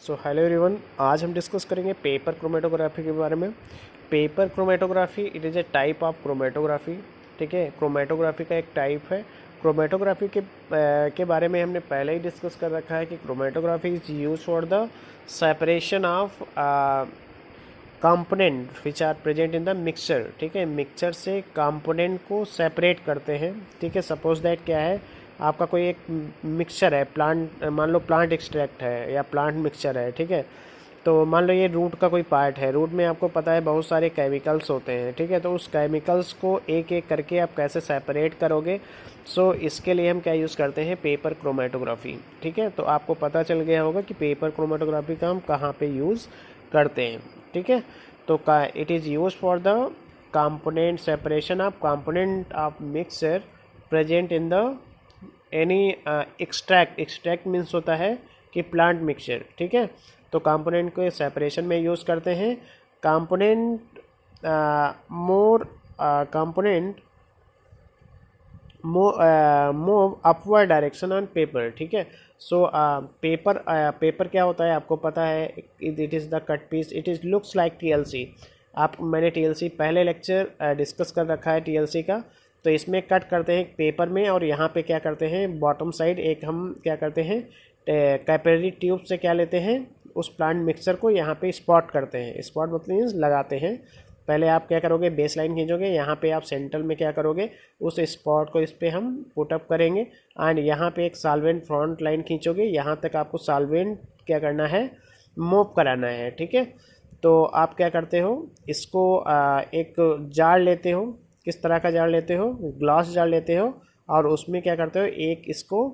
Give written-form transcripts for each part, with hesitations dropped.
So hello everyone, आज हम discuss करेंगे पेपर क्रोमेटोग्राफी के बारे में। Paper chromatography it is a type of chromatography. ठीक है, क्रोमेटोग्राफी का एक टाइप है। क्रोमेटोग्राफी के बारे में हमने पहले ही डिस्कस कर रखा है कि chromatography is use for the separation of component which are present in the mixture. ठीक है, मिक्सचर से कंपोनेंट को सेपरेट करते हैं। ठीक है, सपोज दैट क्या है, आपका कोई एक मिक्सचर है, प्लांट मान लो प्लांट एक्सट्रैक्ट है या प्लांट मिक्सचर है। ठीक है, तो मान लो ये रूट का कोई पार्ट है। रूट में आपको पता है बहुत सारे केमिकल्स होते हैं। ठीक है, तो उस केमिकल्स को एक एक करके आप कैसे सेपरेट करोगे। सो इसके लिए हम क्या यूज़ करते हैं, पेपर क्रोमेटोग्राफी। ठीक है, तो आपको पता चल गया होगा कि पेपर क्रोमेटोग्राफी का हम कहाँ पे यूज़ करते हैं। ठीक है, तो it is use for the component separation of component of mixture present in the any extract means होता है कि प्लांट मिक्सचर। ठीक है, तो कंपोनेंट को सेपरेशन में यूज़ करते हैं। Component more component move upward direction on paper. ठीक है, सो पेपर क्या होता है आपको पता है, it is the cut piece, it is looks like TLC. मैंने टीएलसी पहले लेक्चर डिस्कस कर रखा है टीएलसी का। तो इसमें कट करते हैं पेपर में, और यहाँ पे क्या करते हैं, बॉटम साइड एक हम क्या करते हैं, कैपिलरी ट्यूब से क्या लेते हैं, उस प्लांट मिक्सचर को यहाँ पे स्पॉट करते हैं। स्पॉट मतलब लगाते हैं। पहले आप क्या करोगे, बेस लाइन खींचोगे, यहाँ पे आप सेंटर में क्या करोगे, उस स्पॉट को इस पे हम पुटअप करेंगे। एंड यहाँ पे एक सॉल्वेंट फ्रंट लाइन खींचोगे, यहाँ तक आपको सॉल्वेंट क्या करना है, मूव कराना है। ठीक है, तो आप क्या करते हो, इसको एक जार लेते हो। किस तरह का जार लेते हो, ग्लास जार लेते हो, और उसमें क्या करते हो, एक इसको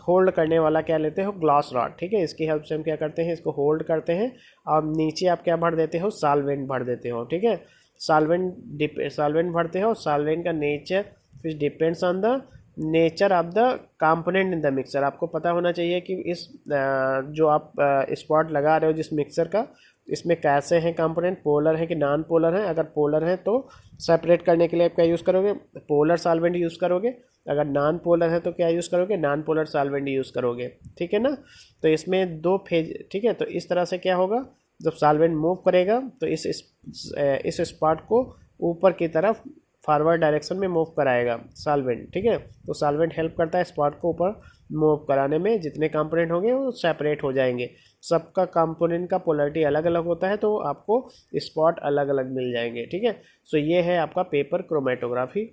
होल्ड करने वाला क्या लेते हो, ग्लास रॉड। ठीक है, इसकी हेल्प से हम क्या करते हैं, इसको होल्ड करते हैं, और नीचे आप क्या भर देते हो, सॉल्वेंट भर देते हो। ठीक है, सॉल्वेंट भरते हो। सॉल्वेंट का nature which depends on the nature of the component in the mixer. आपको पता होना चाहिए कि इस जो आप स्पॉट लगा रहे हो जिस मिक्सर का, इसमें कैसे हैं कंपोनेंट, पोलर है कि नॉन पोलर है। अगर पोलर है तो सेपरेट करने के लिए आप क्या यूज़ करोगे, पोलर सॉल्वेंट यूज़ करोगे। अगर नॉन पोलर है तो क्या यूज़ करोगे, नॉन पोलर सॉल्वेंट यूज़ करोगे। ठीक है ना, तो इसमें दो फेज। ठीक है, तो इस तरह से क्या होगा, जब सॉल्वेंट मूव करेगा तो इस स्पॉट को ऊपर की तरफ फॉरवर्ड डायरेक्शन में मूव कराएगा सॉल्वेंट। ठीक है, तो सॉल्वेंट हेल्प करता है स्पॉट को ऊपर मूव कराने में। जितने कंपोनेंट होंगे वो सेपरेट हो जाएंगे। सबका कंपोनेंट का पोलरिटी अलग अलग होता है, तो आपको स्पॉट अलग अलग मिल जाएंगे। ठीक है, सो ये है आपका पेपर क्रोमेटोग्राफी।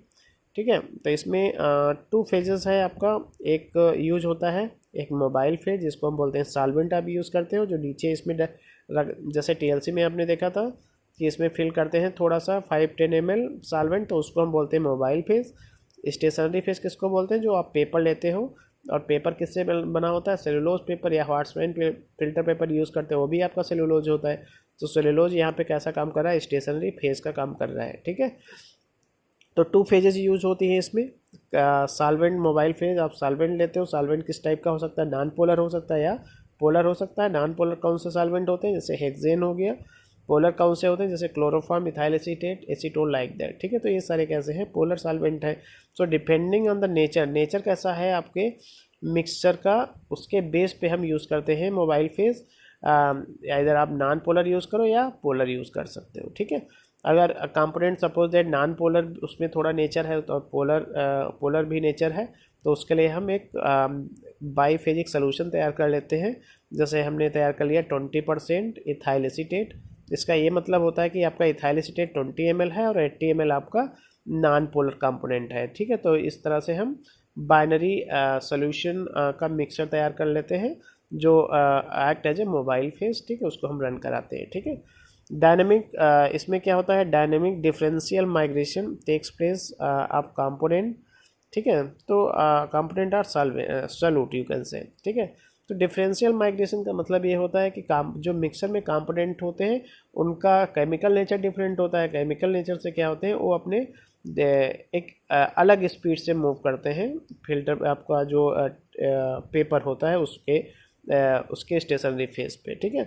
ठीक है, तो इसमें 2 फेजेस है आपका। एक यूज होता है एक मोबाइल फेज, जिसको हम बोलते हैं सॉल्वेंट आप यूज़ करते हो, जो नीचे इसमें जैसे टीएलसी में आपने देखा था कि इसमें फिल करते हैं थोड़ा सा 5-10 ml सॉल्वेंट, तो उसको हम बोलते हैं मोबाइल फेज। स्टेशनरी फेज किसको बोलते हैं, जो आप पेपर लेते हो, और पेपर किससे बना होता है, सेलुलोज पेपर या हॉटस्पैन फिल्टर पेपर यूज़ करते हो, वो भी आपका सेलुलोज होता है। तो सेलुलोज यहाँ पे कैसा काम कर रहा है, स्टेशनरी फेज का काम कर रहा है। ठीक है, तो 2 फेजेज यूज होती हैं इसमें। सॉल्वेंट मोबाइल फेज, आप सॉल्वेंट लेते हो। सॉल्वेंट किस टाइप का हो सकता है, नॉन पोलर हो सकता है या पोलर हो सकता है। नॉन पोलर कौन से सॉल्वेंट होते हैं, जैसे हेक्सेन हो गया। पोलर कौन से होते हैं, जैसे chloroform, ethyl acetate, acetone, like that. ठीक है, तो ये सारे कैसे हैं, पोलर सॉल्वेंट है। So depending on the nature कैसा है आपके मिक्सचर का, उसके बेस पे हम यूज़ करते हैं मोबाइल फेज। इधर आप नॉन पोलर यूज़ करो या पोलर यूज़ कर सकते हो। ठीक है, अगर component suppose that non polar उसमें थोड़ा नेचर है, तो पोलर भी नेचर है, तो उसके लिए हम एक बाईफेजिक सोल्यूशन तैयार कर लेते हैं। जैसे हमने तैयार कर लिया 20% इथाइल एसीटेट। इसका ये मतलब होता है कि आपका इथाइल एसीटेट 20 ml है और 80 ml आपका नॉन पोलर कंपोनेंट है। ठीक है, तो इस तरह से हम बाइनरी सोल्यूशन का मिक्सचर तैयार कर लेते हैं, जो act as a mobile phase. ठीक है, उसको हम रन कराते हैं। ठीक है, डायनेमिक इसमें क्या होता है, dynamic differential migration takes place of component. ठीक है, तो component are solute you can say. ठीक है, तो डिफरेंशियल माइग्रेशन का मतलब ये होता है कि जो मिक्सर में कंपोनेंट होते हैं उनका केमिकल नेचर डिफरेंट होता है। केमिकल नेचर से क्या होते हैं, वो अपने एक अलग स्पीड से मूव करते हैं। फिल्टर आपका जो पेपर होता है उसके स्टेशनरी फेज पे। ठीक है,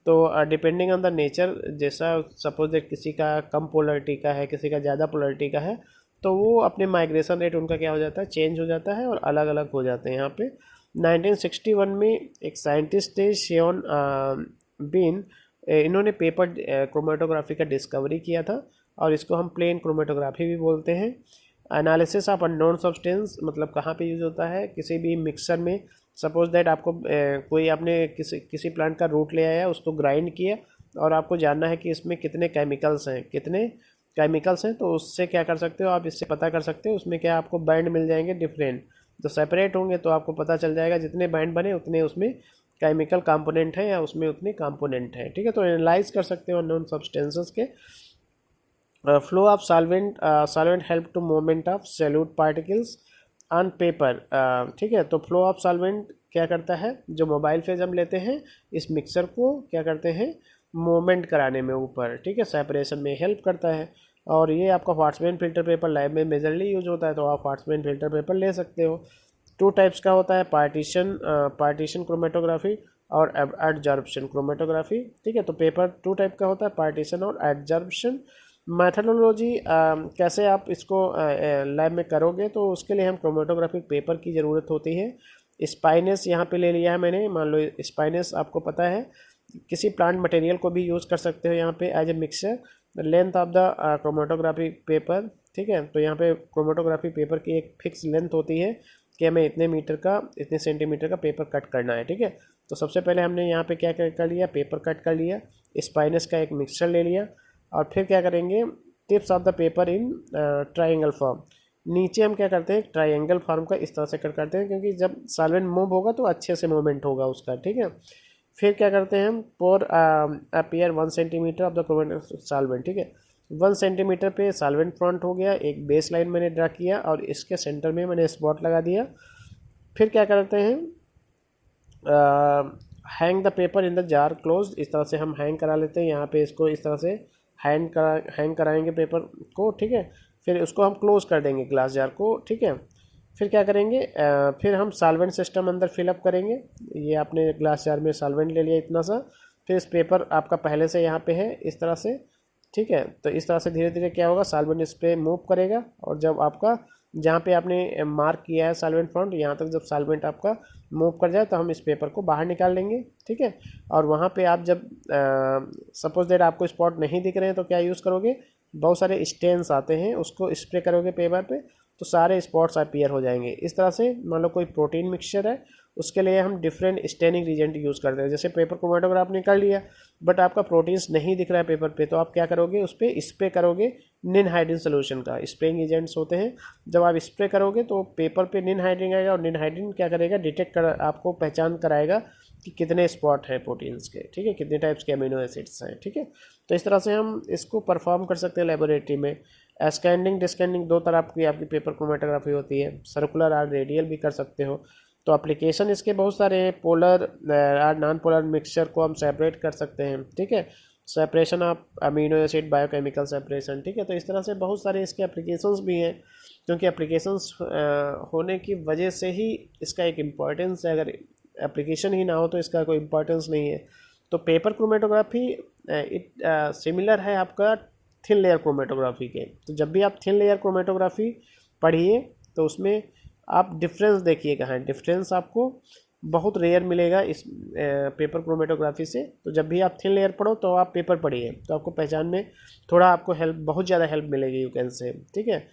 तो डिपेंडिंग ऑन द नेचर, जैसा सपोज दैट किसी का कम पोलरिटी का है, किसी का ज़्यादा पोलरिटी का है, तो वो अपने माइग्रेशन रेट उनका क्या हो जाता है, चेंज हो जाता है और अलग अलग हो जाते हैं यहाँ पे। 1961 में एक साइंटिस्ट थे शियोन बीन, इन्होंने पेपर क्रोमेटोग्राफी का डिस्कवरी किया था और इसको हम प्लेन क्रोमेटोग्राफी भी बोलते हैं। एनालिसिस ऑफ अननोन सब्सटेंस मतलब कहाँ पे यूज़ होता है, किसी भी मिक्सर में। सपोज दैट आपको कोई आपने किसी प्लांट का रूट ले आया, उसको ग्राइंड किया और आपको जानना है कि इसमें कितने केमिकल्स हैं, तो उससे क्या कर सकते हो आप, इससे पता कर सकते हो उसमें क्या आपको बैंड मिल जाएंगे डिफरेंट, तो सेपरेट होंगे तो आपको पता चल जाएगा जितने बैंड बने उतने उसमें केमिकल कंपोनेंट है या उसमें उतने कंपोनेंट हैं, ठीक है। तो एनालाइज कर सकते हो अननोन सब्सटेंसेस के। Flow of solvent help to movement of solute particles on paper, ठीक है। तो फ्लो ऑफ सॉल्वेंट क्या करता है, जो मोबाइल फेज हम लेते हैं इस मिक्सर को क्या करते हैं, मूवमेंट कराने में ऊपर, ठीक है, सेपरेशन में हेल्प करता है। और ये आपका वाट्समैन फिल्टर पेपर लैब में मेजरली यूज होता है, तो आप वाट्समैन फिल्टर पेपर ले सकते हो। 2 टाइप्स का होता है, पार्टीशन क्रोमेटोग्राफी और एडजॉर्प्शन क्रोमेटोग्राफी, ठीक है। तो पेपर 2 टाइप का होता है, पार्टीशन और एडजॉर्प्शन। मैथडोलॉजी कैसे आप इसको लैब में करोगे, तो उसके लिए हम क्रोमेटोग्राफिक पेपर की ज़रूरत होती है। स्पाइनस यहाँ पे ले लिया है मैंने, मान लो स्पाइनस आपको पता है, किसी प्लांट मटेरियल को भी यूज़ कर सकते हो यहाँ पे as a mixer. Length of the chromatography paper, ठीक है। तो यहाँ पे क्रोमेटोग्राफी पेपर की एक फिक्स लेंथ होती है कि हमें इतने सेंटीमीटर का पेपर कट करना है, ठीक है। तो सबसे पहले हमने यहाँ पे क्या कर लिया, पेपर कट कर लिया, स्पाइनस का एक मिक्सचर ले लिया और फिर क्या करेंगे, tips of the paper in triangle form. नीचे हम क्या करते हैं, ट्राइंगल फॉर्म का इस तरह से कट करते हैं, क्योंकि जब सॉल्वेंट मूव होगा तो अच्छे से मूवमेंट होगा उसका, ठीक है। फिर क्या करते हैं हम, pour appear 1 centimetre of the chromato solvent, ठीक है। 1 सेंटीमीटर पे सॉल्वेंट फ्रंट हो गया, एक बेस लाइन मैंने ड्रा किया और इसके सेंटर में मैंने स्पॉट लगा दिया। फिर क्या करते हैं, hang the paper in the jar close, इस तरह से हम हैंग करा लेते हैं, यहाँ पे इसको इस तरह से हैंग कराएंगे पेपर को, ठीक है। फिर उसको हम क्लोज कर देंगे ग्लास जार को, ठीक है। फिर क्या करेंगे, फिर हम सॉल्वेंट सिस्टम अंदर फिलअप करेंगे। ये आपने ग्लास जार में सॉल्वेंट ले लिया इतना सा, फिर इस पेपर आपका पहले से यहाँ पे है इस तरह से, ठीक है। तो इस तरह से धीरे धीरे क्या होगा, सॉल्वेंट इस पर मूव करेगा और जब आपका जहाँ पे आपने मार्क किया है सॉल्वेंट फ्रंट, यहाँ तक जब सॉल्वेंट आपका मूव कर जाए तो हम इस पेपर को बाहर निकाल लेंगे, ठीक है। और वहाँ पे आप जब सपोज दैट आपको स्पॉट नहीं दिख रहे हैं तो क्या यूज़ करोगे, बहुत सारे स्टेन्स आते हैं, उसको स्प्रे करोगे पेपर पे तो सारे स्पॉट्स अपीयर हो जाएंगे। इस तरह से मान लो कोई प्रोटीन मिक्सचर है, उसके लिए हम डिफरेंट स्टेनिंग रिजेंट यूज़ करते हैं। जैसे पेपर क्रोमेटोग्राफ आपने कर लिया बट आपका प्रोटीन्स नहीं दिख रहा है पेपर पे, तो आप क्या करोगे, उस पर स्प्रे करोगे निन हाइड्रिन सोल्यूशन का, स्प्रेइंग एजेंट्स होते हैं। जब आप स्प्रे करोगे तो पेपर पे निन हाइड्रिन आएगा और निन हाइड्रिन क्या करेगा, आपको पहचान कराएगा कि कितने स्पॉट हैं प्रोटीन्स के, ठीक है, कितने टाइप्स के अमीनो एसिड्स हैं, ठीक है। तो इस तरह से हम इसको परफॉर्म कर सकते हैं लेबोरेटरी में। स्कैनिंग डिस्कैनिंग 2 तरह की आपकी पेपर क्रोमेटोग्राफी होती है, सर्कुलर और रेडियल भी कर सकते हो। तो एप्लीकेशन इसके बहुत सारे हैं, पोलर और नॉन पोलर मिक्सचर को हम सेपरेट कर सकते हैं, ठीक है। Separation of amino acid, biochemical separation, ठीक है। तो इस तरह से बहुत सारे इसके एप्लीकेशंस भी हैं, क्योंकि एप्लीकेशंस होने की वजह से ही इसका एक इम्पॉर्टेंस है। अगर एप्लीकेशन ही ना हो तो इसका कोई इम्पॉर्टेंस नहीं है। तो पेपर क्रोमेटोग्राफी सिमिलर है आपका थिन लेयर क्रोमेटोग्राफी के। तो जब भी आप थिन लेयर क्रोमेटोग्राफी पढ़िए तो उसमें आप डिफरेंस देखिए कहाँ है, डिफरेंस आपको बहुत रेयर मिलेगा इस पेपर क्रोमेटोग्राफी से। तो जब भी आप थिन लेयर पढ़ो तो आप पेपर पढ़िए, तो आपको पहचान में थोड़ा आपको हेल्प, बहुत ज़्यादा हेल्प मिलेगी, यू कैन से, ठीक है।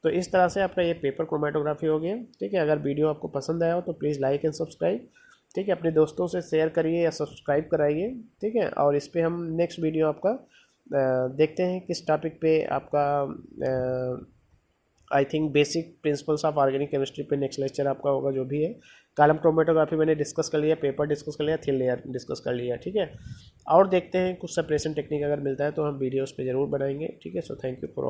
तो इस तरह से आपका ये पेपर क्रोमेटोग्राफी हो गया, ठीक है। अगर वीडियो आपको पसंद आया हो तो प्लीज़ लाइक एंड सब्सक्राइब, ठीक है। अपने दोस्तों से शेयर करिए या सब्सक्राइब कराइए, ठीक है। और इस पर हम नेक्स्ट वीडियो आपका देखते हैं किस टॉपिक पे आपका, I think basic principles of organic chemistry पे नेक्स्ट लेक्चर आपका होगा, जो भी है। कॉलम क्रोमेटोग्राफी मैंने डिस्कस कर लिया, पेपर डिस्कस कर लिया, थिन लेयर डिस्कस कर लिया, ठीक है। और देखते हैं कुछ सेपरेशन टेक्निक अगर मिलता है तो हम वीडियोस पे ज़रूर बनाएंगे, ठीक है। So thank you for